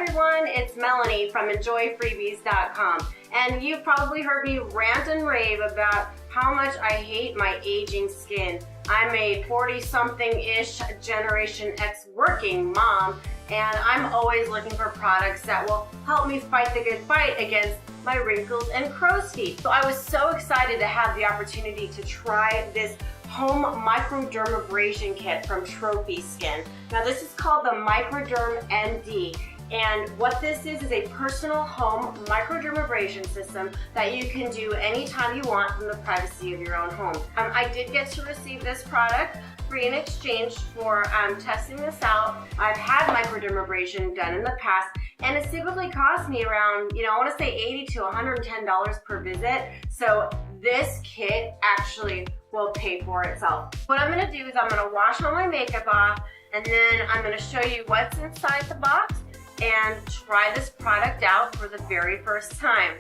everyone, it's Melanie from EnjoyFreebies.com, and you've probably heard me rant and rave about how much I hate my aging skin. I'm a 40-something-ish Generation X working mom, and I'm always looking for products that will help me fight the good fight against my wrinkles and crow's feet. So I was so excited to have the opportunity to try this home microdermabrasion kit from Trophy Skin. Now this is called the MicrodermMD, and what this is a personal home microdermabrasion system that you can do anytime you want from the privacy of your own home. I did get to receive this product free in exchange for testing this out. I've had microdermabrasion done in the past, and it typically costs me around, I want to say $80 to $110 per visit. So this kit actually will pay for itself. What I'm going to do is I'm going to wash all my makeup off, and then I'm going to show you what's inside the box and try this product out for the very first time.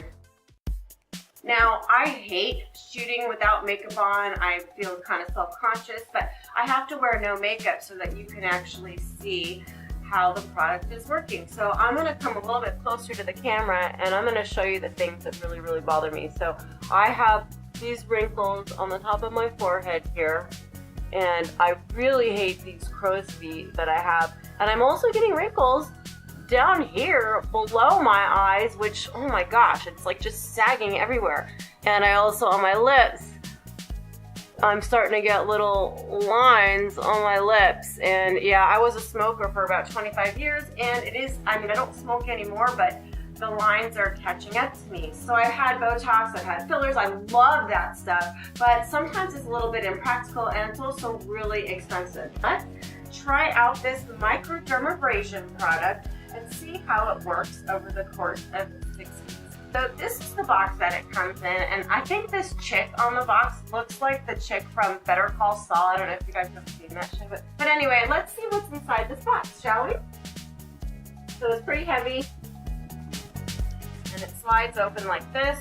Now, I hate shooting without makeup on. I feel kind of self-conscious, but I have to wear no makeup so that you can actually see how the product is working. So I'm going to come a little bit closer to the camera, and I'm going to show you the things that really bother me. So I have these wrinkles on the top of my forehead here, and I really hate these crow's feet that I have. And I'm also getting wrinkles down here below my eyes, which, oh my gosh, it's like just sagging everywhere. And I also, on my lips, I'm starting to get little lines on my lips. And yeah, I was a smoker for about 25 years, and it is, I don't smoke anymore, but the lines are catching up to me. So I've had Botox, I've had fillers, I love that stuff, but sometimes it's a little bit impractical, and it's also really expensive. Let's try out this microdermabrasion product and see how it works over the course of 6 weeks. So this is the box that it comes in, and I think this chick on the box looks like the chick from Better Call Saul. I don't know if you guys have seen that show, but anyway, let's see what's inside this box, shall we? So it's pretty heavy, and it slides open like this.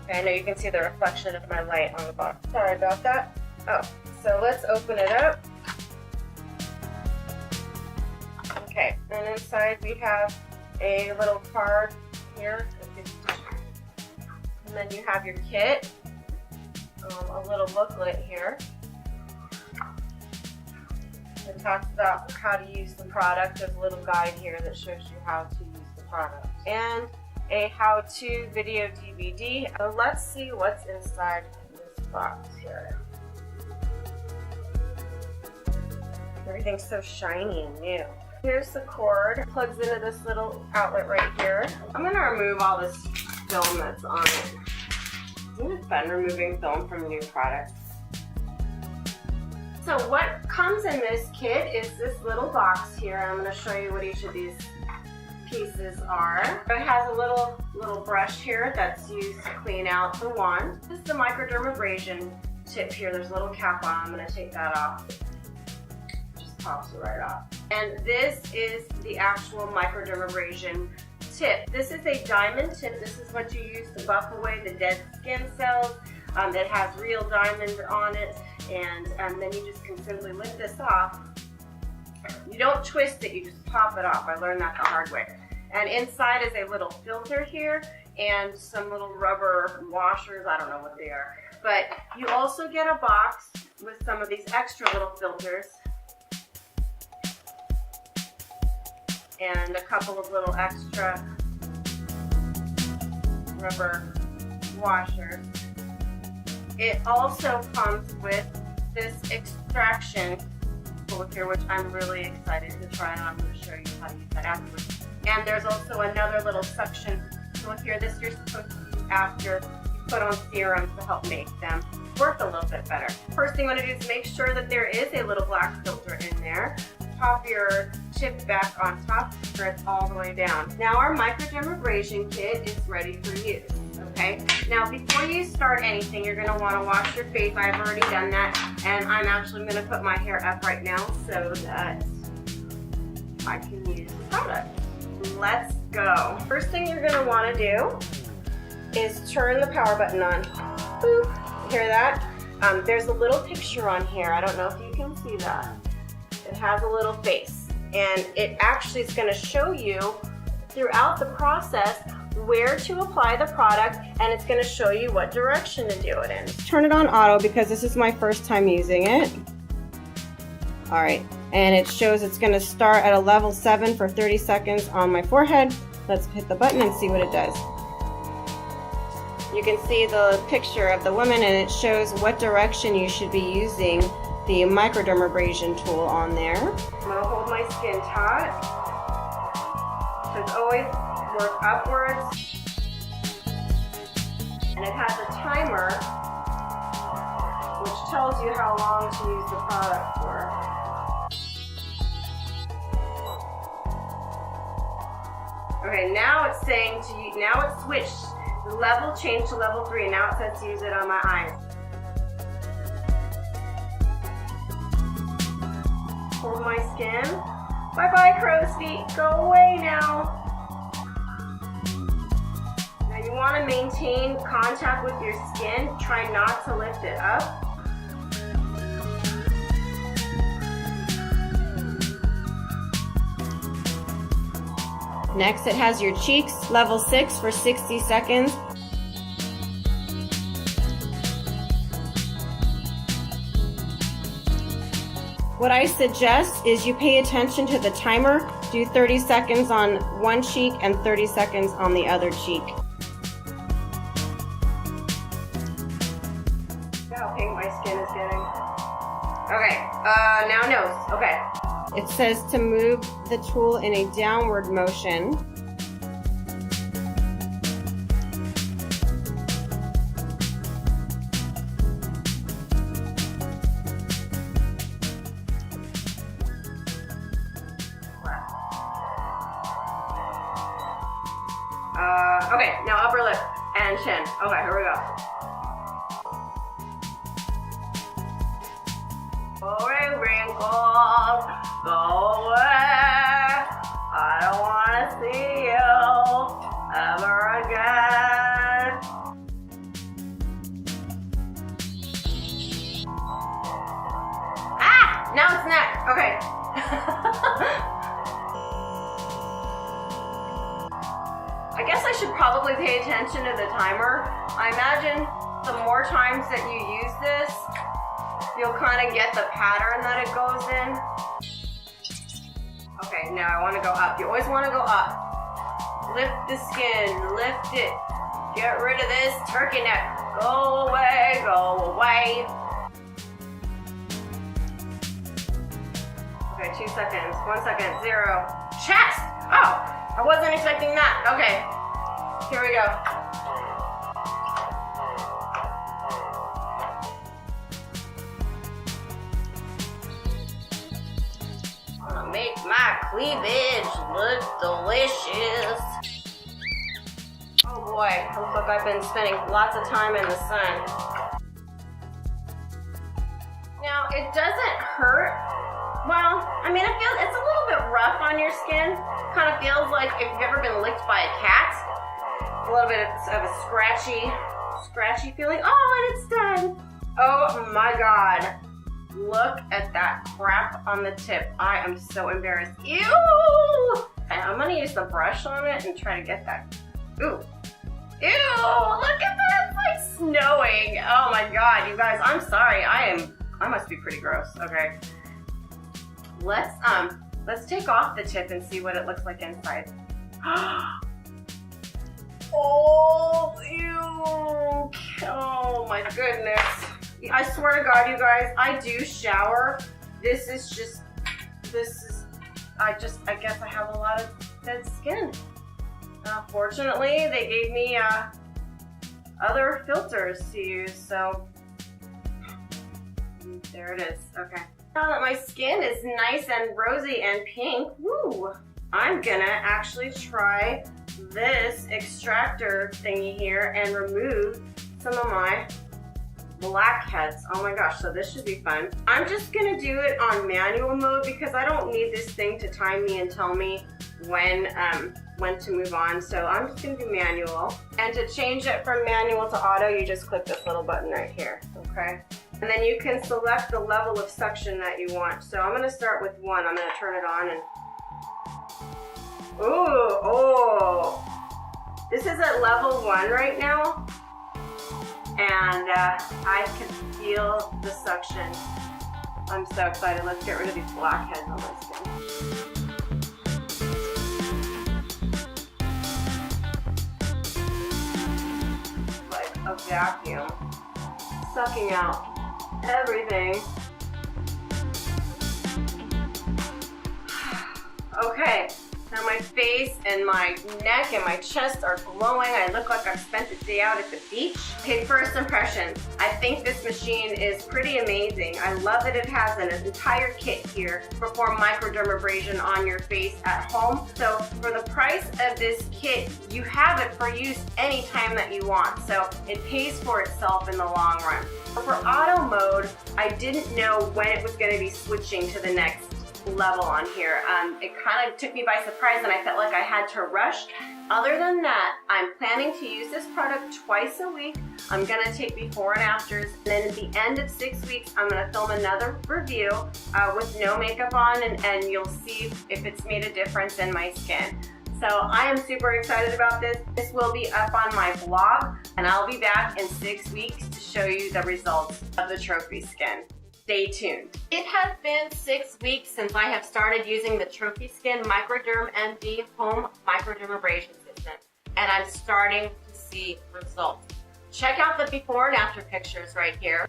Okay, I know you can see the reflection of my light on the box. Sorry about that. Oh, so let's open it up. Okay, and inside we have a little card here. And then you have your kit, a little booklet here. It talks about how to use the product. There's a little guide here that shows you how to use the product. And a how-to video DVD. So let's see what's inside this box here. Everything's so shiny and new. Here's the cord. It plugs into this little outlet right here. I'm going to remove all this film that's on it. Isn't it fun removing film from new products? So what comes in this kit is this little box here. I'm going to show you what each of these pieces are. It has a little brush here that's used to clean out the wand. This is the microdermabrasion tip here. There's a little cap on. I'm going to take that off. Just pops it right off. And this is the actual microdermabrasion tip. This is a diamond tip. This is what you use to buff away the dead skin cells. It has real diamond on it, and then you just can simply lift this off. You don't twist it, you just pop it off. I learned that the hard way. And inside is a little filter here and some little rubber washers. I don't know what they are. But you also get a box with some of these extra little filters and a couple of little extra rubber washers. It also comes with this extraction here, which I'm really excited to try, and I'm going to show you how to use that afterwards. And there's also another little suction tool here. This you're supposed to use after you put on serums to help make them work a little bit better. First thing you want to do is make sure that there is a little black filter in there. Pop your tip back on top so it's all the way down. Now our microdermabrasion kit is ready for use. Okay, now before you start anything, you're going to want to wash your face. I've already done that, and I'm actually going to put my hair up right now so that I can use the product. Let's go. First thing you're going to want to do is turn the power button on. Boop. Hear that? There's a little picture on here. I don't know if you can see that. It has a little face, and it actually is going to show you throughout the process where to apply the product, and it's going to show you what direction to do it in. Turn it on auto because this is my first time using it. All right, and it shows it's going to start at a level 7 for 30 seconds on my forehead. Let's hit the button and see what it does. You can see the picture of the woman, and it shows what direction you should be using the microdermabrasion tool on there. I'm going to hold my skin taut. It says always work upwards. And it has a timer which tells you how long to use the product for. Okay, now it's saying to you, now it's switched. The level changed to level 3. Now it says to use it on my eyes. Hold my skin. Bye-bye, crow's feet. Go away now. Now you want to maintain contact with your skin. Try not to lift it up. Next, it has your cheeks, level 6 for 60 seconds. What I suggest is you pay attention to the timer. Do 30 seconds on one cheek and 30 seconds on the other cheek. Look how pink my skin is getting. Okay, now nose. Okay. It says to move the tool in a downward motion. Okay, now upper lip and chin. Okay, here we go. Boring wrinkles, go away. I don't want to see you ever again. Ah! Now it's neck. Okay. I guess I should probably pay attention to the timer. I imagine the more times that you use this, you'll kind of get the pattern that it goes in. Okay, now I want to go up. You always want to go up. Lift the skin, lift it. Get rid of this turkey neck. Go away, go away. Okay, 2 seconds, 1 second, 0. Chest! Oh! I wasn't expecting that. Okay, here we go. I'm gonna make my cleavage look delicious. Oh boy, looks like I've been spending lots of time in the sun. Now, it doesn't hurt. Well, I mean, it's a little bit rough on your skin. Kind of feels like if you've ever been licked by a cat. A little bit of a scratchy feeling. Oh, and it's done. Oh my God. Look at that crap on the tip. I am so embarrassed. Ew! Okay, I'm gonna use the brush on it and try to get that. Ooh. Ew, look at that, it's like snowing. Oh my God, you guys, I'm sorry. I must be pretty gross. Okay. Let's take off the tip and see what it looks like inside. Oh, ew. Oh my goodness. I swear to God, you guys, I do shower. I guess I have a lot of dead skin. Fortunately, they gave me other filters to use, so there it is. Okay. Now that my skin is nice and rosy and pink, woo, I'm gonna actually try this extractor thingy here and remove some of my blackheads. Oh my gosh, so this should be fun. I'm just gonna do it on manual mode because I don't need this thing to time me and tell me when to move on. So I'm just gonna do manual. And to change it from manual to auto, you just click this little button right here, okay? And then you can select the level of suction that you want. So I'm gonna start with 1. I'm gonna turn it on and, ooh, oh. This is at level 1 right now. And I can feel the suction. I'm so excited. Let's get rid of these blackheads on my skin. Like a vacuum, sucking out everything. Okay, now my face and my neck and my chest are glowing. I look like I've spent the day out at the beach. Okay, first impressions. I think this machine is pretty amazing. I love that it has an entire kit here to perform microdermabrasion on your face at home. So for the price of this kit, you have it for use anytime that you want. So it pays for itself in the long run. For auto mode, I didn't know when it was going to be switching to the next level on here. It kind of took me by surprise and I felt like I had to rush. Other than that, I'm planning to use this product twice a week. I'm going to take before and afters. And then at the end of 6 weeks, I'm going to film another review with no makeup on and you'll see if it's made a difference in my skin. So I am super excited about this. This will be up on my blog and I'll be back in 6 weeks to show you the results of the Trophy Skin. Stay tuned. It has been 6 weeks since I have started using the Trophy Skin Microderm MD Home Microdermabrasion System, and I'm starting to see results. Check out the before and after pictures right here.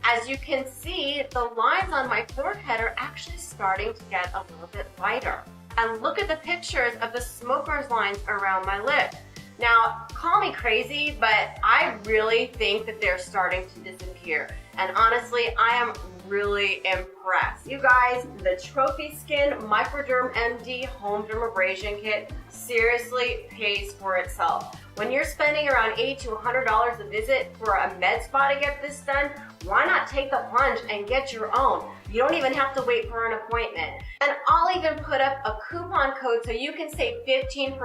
As you can see, the lines on my forehead are actually starting to get a little bit lighter. And look at the pictures of the smoker's lines around my lip. Now, call me crazy, but I really think that they're starting to disappear. And honestly, I am really impressed. You guys, the Trophy Skin Microderm MD Home Dermabrasion Kit seriously pays for itself. When you're spending around $80 to $100 a visit for a med spa to get this done, why not take the plunge and get your own? You don't even have to wait for an appointment. And I'll even put up a coupon code so you can save 15%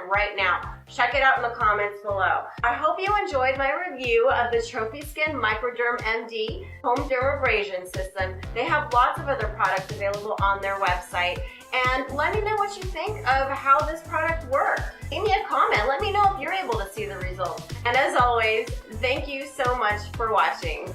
right now. Check it out in the comments below. I hope you enjoyed my review of the Trophy Skin Microderm MD Home Dermabrasion System. They have lots of other products available on their website. And let me know what you think of how this product works. Leave me a comment. Let me know if you're able to see the results. And as always, thank you so much for watching.